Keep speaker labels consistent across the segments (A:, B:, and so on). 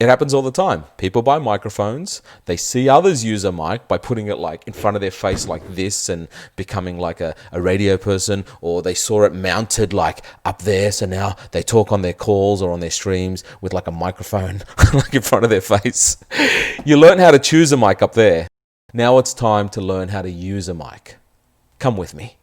A: It happens all the time. People buy microphones. They see others use a mic by putting it like in front of their face like this and becoming like a radio person, or they saw it mounted like up there. So now they talk on their calls or on their streams with like a microphone like in front of their face. You learn how to choose a mic up there. Now it's time to learn how to use a mic. Come with me.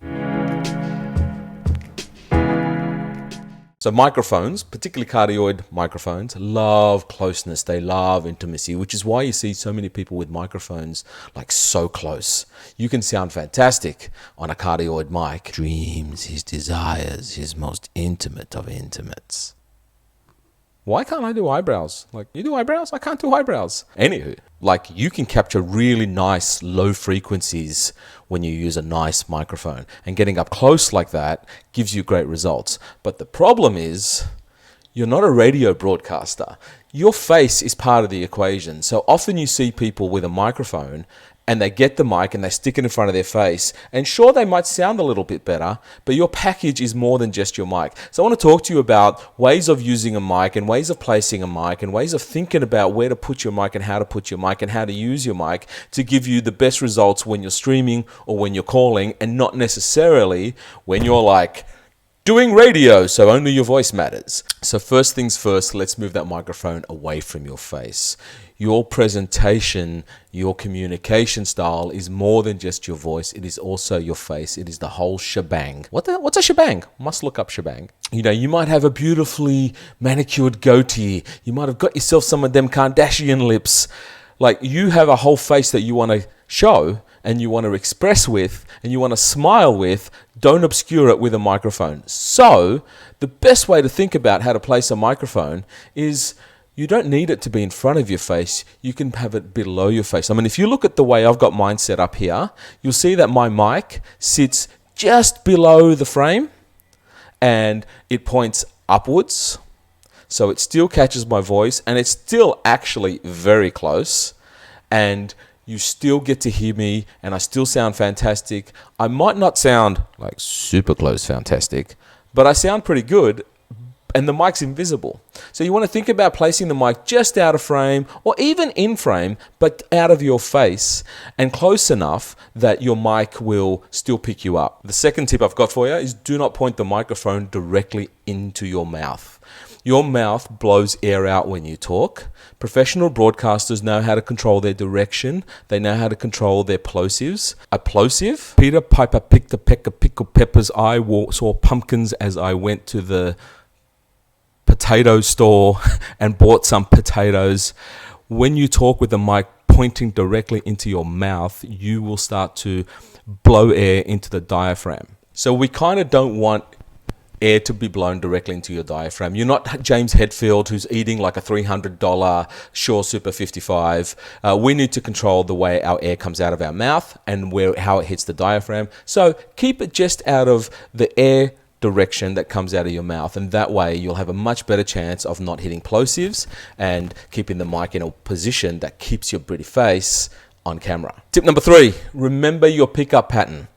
A: So microphones, particularly cardioid microphones, love closeness. They love intimacy, which is why you see so many people with microphones like so close. You can sound fantastic on a cardioid mic. Dreams, his desires, his most intimate of intimates. Why can't I do eyebrows? Like, you do eyebrows? I can't do eyebrows. Anywho, like you can capture really nice low frequencies when you use a nice microphone. And getting up close like that gives you great results. But the problem is, you're not a radio broadcaster. Your face is part of the equation. So often you see people with a microphone and they get the mic and they stick it in front of their face. And sure, they might sound a little bit better, but your package is more than just your mic. So I want to talk to you about ways of using a mic and ways of placing a mic and ways of thinking about where to put your mic and how to put your mic and how to use your mic to give you the best results when you're streaming or when you're calling, and not necessarily when you're like doing radio, so only your voice matters. So first things first, let's move that microphone away from your face. Your presentation, your communication style is more than just your voice. It is also your face. It is the whole shebang. What's a shebang? Must look up shebang. You know, you might have a beautifully manicured goatee. You might have got yourself some of them Kardashian lips. Like, you have a whole face that you want to show and you want to express with and you want to smile with. Don't obscure it with a microphone. So the best way to think about how to place a microphone is, you don't need it to be in front of your face. You can have it below your face. I mean, if you look at the way I've got mine set up here, you'll see that my mic sits just below the frame and it points upwards. So it still catches my voice and it's still actually very close, and you still get to hear me and I still sound fantastic. I might not sound like super close fantastic, but I sound pretty good. And the mic's invisible. So you want to think about placing the mic just out of frame or even in frame, but out of your face and close enough that your mic will still pick you up. The second tip I've got for you is, do not point the microphone directly into your mouth. Your mouth blows air out when you talk. Professional broadcasters know how to control their direction. They know how to control their plosives. A plosive: Peter Piper picked a peck of pickled peppers. I saw pumpkins as I went to the potato store and bought some potatoes. When you talk with the mic pointing directly into your mouth, you will start to blow air into the diaphragm. So we kind of don't want air to be blown directly into your diaphragm. You're not James Hetfield, who's eating like a $300 Sure Super 55. We need to control the way our air comes out of our mouth and how it hits the diaphragm. So keep it just out of the air direction that comes out of your mouth, and that way you'll have a much better chance of not hitting plosives and keeping the mic in a position that keeps your pretty face on camera. Tip number 3, remember your pickup pattern.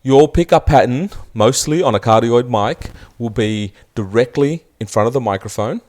A: Your pickup pattern, mostly on a cardioid mic, will be directly in front of the microphone.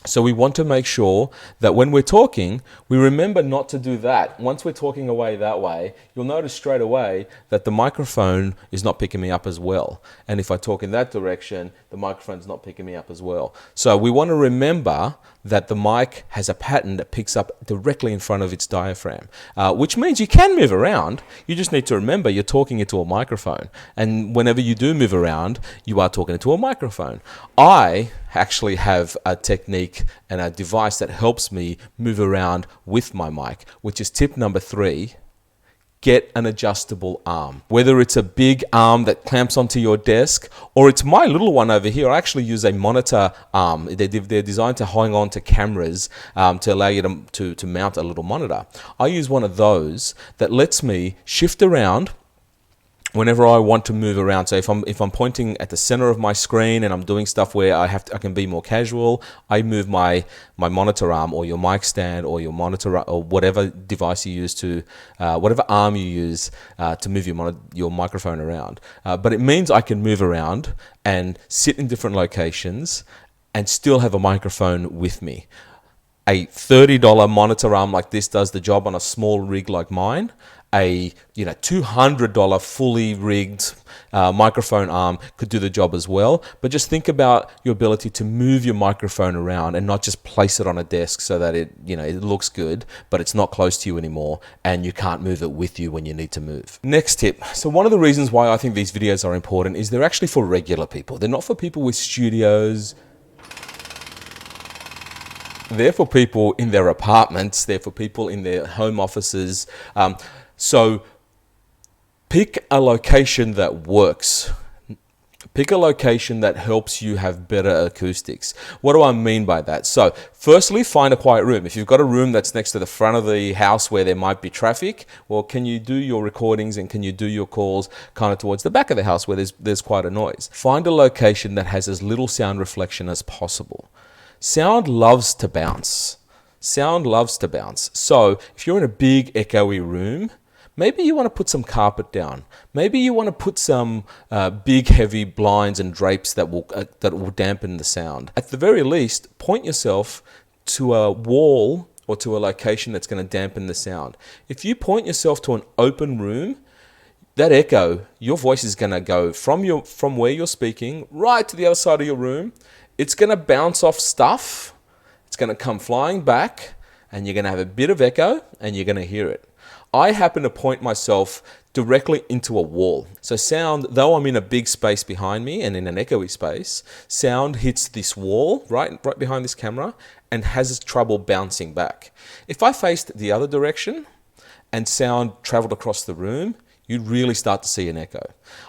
A: So we want to make sure that when we're talking, we remember not to do that. Once we're talking away that way, you'll notice straight away that the microphone is not picking me up as well. And if I talk in that direction, the microphone's not picking me up as well. So we want to remember that the mic has a pattern that picks up directly in front of its diaphragm, which means you can move around. You just need to remember you're talking into a microphone. And whenever you do move around, you are talking into a microphone. I actually have a technique and a device that helps me move around with my mic, which is tip number 3. Get an adjustable arm. Whether it's a big arm that clamps onto your desk, or it's my little one over here. I actually use a monitor arm. They're designed to hang on to cameras to allow you to mount a little monitor. I use one of those that lets me shift around whenever I want to move around. So if I'm pointing at the center of my screen and I'm doing stuff where I can be more casual, I move my monitor arm or your mic stand or your monitor or whatever device you use to whatever arm you use to move your microphone around. But it means I can move around and sit in different locations and still have a microphone with me. A $30 monitor arm like this does the job on a small rig like mine. A $200 fully rigged microphone arm could do the job as well. But just think about your ability to move your microphone around and not just place it on a desk so that it looks good, but it's not close to you anymore and you can't move it with you when you need to move. Next tip. So one of the reasons why I think these videos are important is they're actually for regular people. They're not for people with studios. They're for people in their apartments. They're for people in their home offices. So pick a location that works. Pick a location that helps you have better acoustics. What do I mean by that? So firstly, find a quiet room. If you've got a room that's next to the front of the house where there might be traffic, well, can you do your recordings and can you do your calls kind of towards the back of the house where there's quite a noise? Find a location that has as little sound reflection as possible. Sound loves to bounce. Sound loves to bounce. So if you're in a big echoey room, maybe you want to put some carpet down. Maybe you want to put some big heavy blinds and drapes that will dampen the sound. At the very least, point yourself to a wall or to a location that's going to dampen the sound. If you point yourself to an open room, that echo, your voice is going to go from where you're speaking right to the other side of your room. It's going to bounce off stuff. It's going to come flying back and you're going to have a bit of echo and you're going to hear it. I happen to point myself directly into a wall. So sound, though I'm in a big space behind me and in an echoey space, sound hits this wall right behind this camera and has trouble bouncing back. If I faced the other direction and sound traveled across the room, you'd really start to see an echo.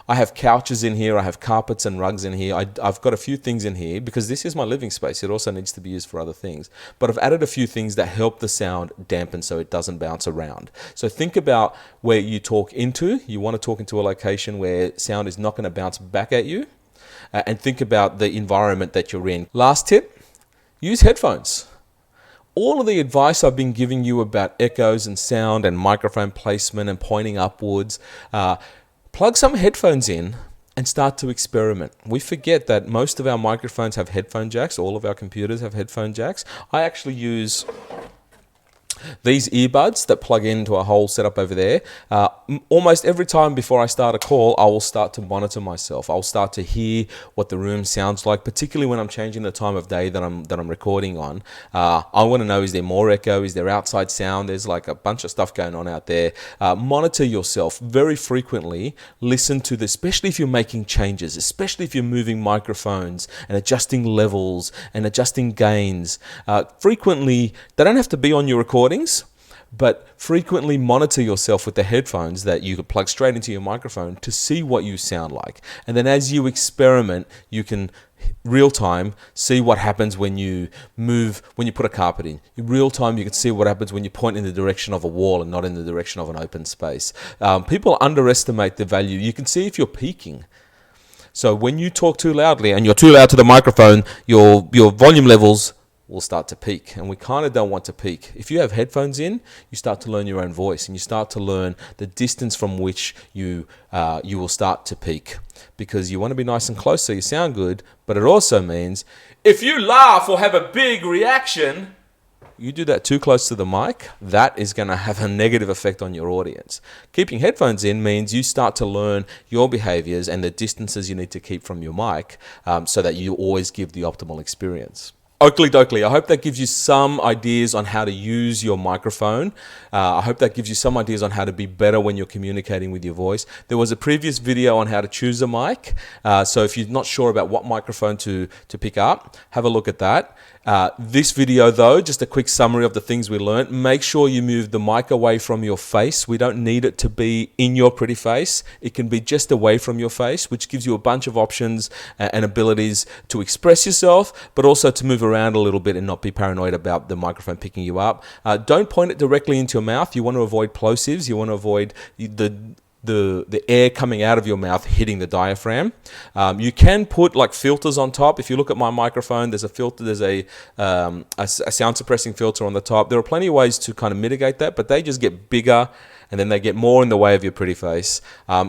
A: I have couches in here, I have carpets and rugs in here, I've got a few things in here because this is my living space. It also needs to be used for other things. But I've added a few things that help the sound dampen so it doesn't bounce around. So think about where you talk into. You want to talk into a location where sound is not going to bounce back at you. And think about the environment that you're in. Last tip, use headphones. All of the advice I've been giving you about echoes and sound and microphone placement and pointing upwards, plug some headphones in and start to experiment. We forget that most of our microphones have headphone jacks. All of our computers have headphone jacks. I actually use these earbuds that plug into a whole setup over there. Almost every time before I start a call, I will start to monitor myself. I'll start to hear what the room sounds like, particularly when I'm changing the time of day that I'm recording on. I want to know, is there more echo? Is there outside sound? There's like a bunch of stuff going on out there. Monitor yourself very frequently. Listen to this, especially if you're making changes, especially if you're moving microphones and adjusting levels and adjusting gains. Frequently, they don't have to be on your recordings, but frequently monitor yourself with the headphones that you could plug straight into your microphone to see what you sound like. And then as you experiment, you can real time see what happens when you move, when you put a carpet in. In real time, you can see what happens when you point in the direction of a wall and not in the direction of an open space. People underestimate the value. You can see if you're peaking. So when you talk too loudly and you're too loud to the microphone, your volume levels will start to peak, and we kind of don't want to peak. If you have headphones in, you start to learn your own voice and you start to learn the distance from which you will start to peak, because you want to be nice and close so you sound good. But it also means if you laugh or have a big reaction, you do that too close to the mic, that is going to have a negative effect on your audience. Keeping headphones in means you start to learn your behaviors and the distances you need to keep from your mic, so that you always give the optimal experience. Oakley dokley, I hope that gives you some ideas on how to use your microphone. I hope that gives you some ideas on how to be better when you're communicating with your voice. There was a previous video on how to choose a mic. So if you're not sure about what microphone to pick up, have a look at that. This video though, just a quick summary of the things we learned. Make sure you move the mic away from your face. We don't need it to be in your pretty face. It can be just away from your face, which gives you a bunch of options and abilities to express yourself, but also to move around a little bit and not be paranoid about the microphone picking you up. Don't point it directly into your mouth. You want to avoid plosives. You want to avoid the the air coming out of your mouth hitting the diaphragm. You can put like filters on top. If you look at my microphone, there's a filter, there's a sound suppressing filter on the top. There are plenty of ways to kind of mitigate that, but they just get bigger and then they get more in the way of your pretty face.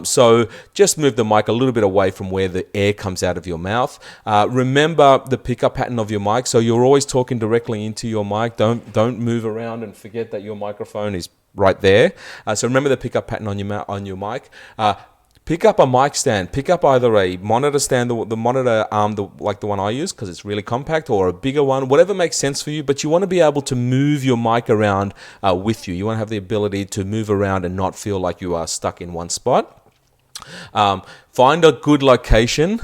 A: So just move the mic a little bit away from where the air comes out of your mouth. Remember the pickup pattern of your mic. So you're always talking directly into your mic. Don't move around and forget that your microphone is right there. So remember the pickup pattern on your mic. Pick up a mic stand. Pick up either a monitor stand, the monitor arm, like the one I use, because it's really compact, or a bigger one, whatever makes sense for you. But you want to be able to move your mic around with you. You want to have the ability to move around and not feel like you are stuck in one spot. Find a good location.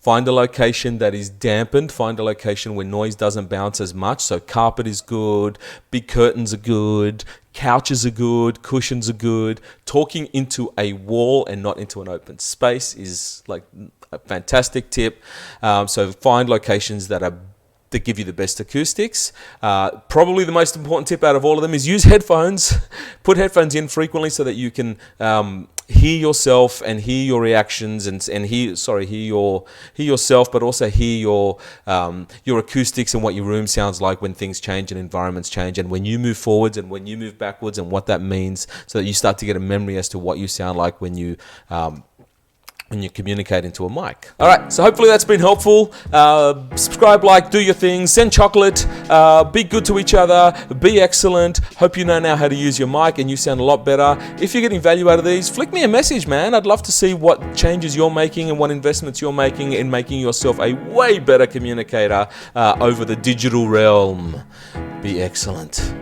A: Find a location that is dampened. Find a location where noise doesn't bounce as much. So carpet is good, big curtains are good, couches are good, cushions are good. Talking into a wall and not into an open space is like a fantastic tip. So find locations that give you the best acoustics. Probably the most important tip out of all of them is use headphones. Put headphones in frequently so that you can hear yourself and hear your reactions and hear yourself, but also hear your acoustics and what your room sounds like when things change and environments change, and when you move forwards and when you move backwards, and what that means, so that you start to get a memory as to what you sound like when you communicate into a mic. All right, so hopefully that's been helpful. Subscribe, like, do your things, send chocolate, be good to each other, be excellent. Hope you know now how to use your mic and you sound a lot better. If you're getting value out of these, flick me a message, man. I'd love to see what changes you're making and what investments you're making in making yourself a way better communicator over the digital realm. Be excellent.